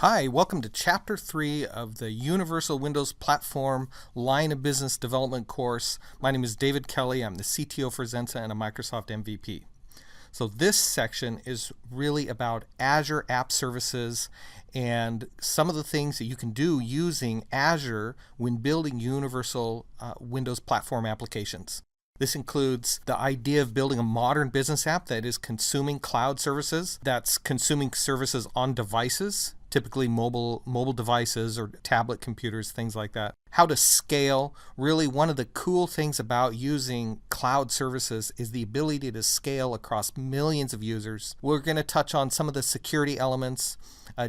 Hi, welcome to Chapter 3 of the Universal Windows Platform Line of Business Development course. My name is David Kelly. I'm the CTO for Zensa and a Microsoft MVP. So this section is really about Azure App Services and some of the things that you can do using Azure when building Universal Windows Platform applications. This includes the idea of building a modern business app that is consuming cloud services, that's consuming services on devices, typically mobile devices or tablet computers, things like that. How to scale. Really, one of the cool things about using cloud services is the ability to scale across millions of users. We're going to touch on some of the security elements,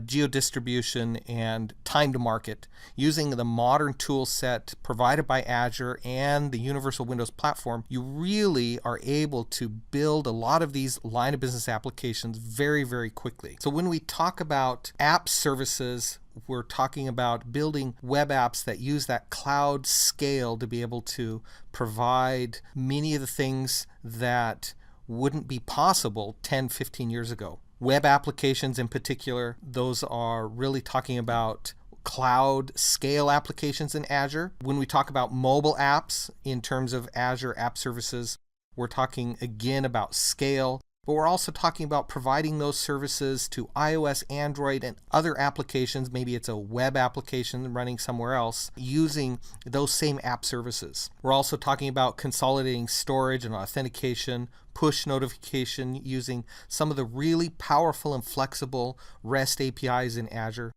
geo-distribution, and time to market. Using the modern tool set provided by Azure and the Universal Windows Platform, you really are able to build a lot of these line of business applications very, very quickly. So when we talk about app services, we're talking about building web apps that use that cloud scale to be able to provide many of the things that wouldn't be possible 10, 15 years ago. Web applications in particular, those are really talking about cloud scale applications in Azure. When we talk about mobile apps in terms of Azure App Services, we're talking again about scale. But we're also talking about providing those services to iOS, Android, and other applications. Maybe it's a web application running somewhere else using those same app services. We're also talking about consolidating storage and authentication, push notification using some of the really powerful and flexible REST APIs in Azure.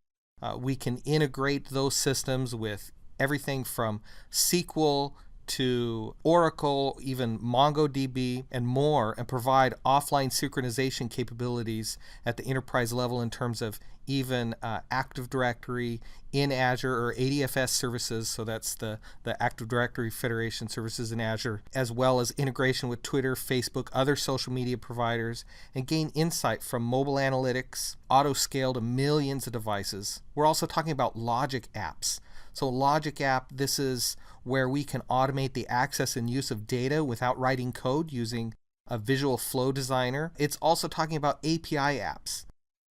We can integrate those systems with everything from SQL to Oracle, even MongoDB, and more, and provide offline synchronization capabilities at the enterprise level in terms of even Active Directory in Azure or ADFS services, so that's the Active Directory Federation services in Azure, as well as integration with Twitter, Facebook, other social media providers, and gain insight from mobile analytics, auto-scale to millions of devices. We're also talking about logic apps. So logic app, this is where we can automate the access and use of data without writing code using a visual flow designer. It's also talking about API apps.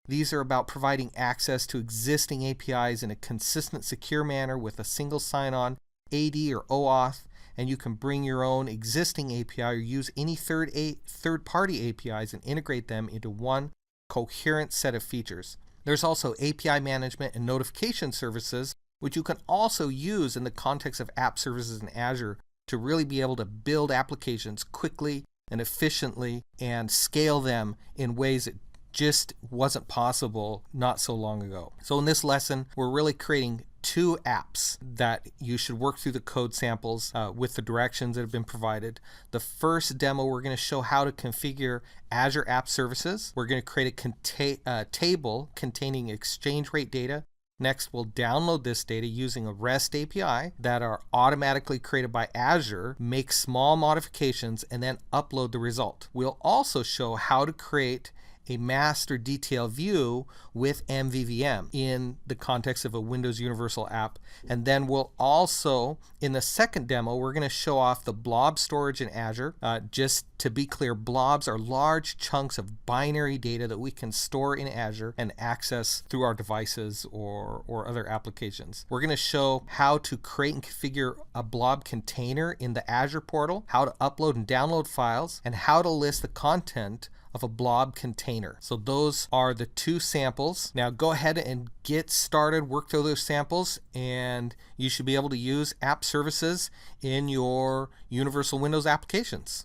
These are about providing access to existing APIs in a consistent, secure manner with a single sign-on, AD or OAuth, and you can bring your own existing API or use any third-party APIs and integrate them into one coherent set of features. There's also API management and notification services, which you can also use in the context of app services in Azure to really be able to build applications quickly and efficiently and scale them in ways that just wasn't possible not so long ago. So in this lesson, we're really creating two apps that you should work through the code samples with the directions that have been provided. The first demo, we're going to show how to configure Azure App Services. We're going to create a table containing exchange rate data. Next, we'll download this data using a REST API that are automatically created by Azure, make small modifications, and then upload the result. We'll also show how to create a master detail view with MVVM in the context of a Windows Universal app. And then we'll also, in the second demo, we're going to show off the blob storage in Azure. Just to be clear, blobs are large chunks of binary data that we can store in Azure and access through our devices or other applications. We're going to show how to create and configure a blob container in the Azure portal, how to upload and download files, and how to list the content of a blob container. So those are the two samples. Now go ahead and get started, work through those samples, and you should be able to use app services in your Universal Windows applications.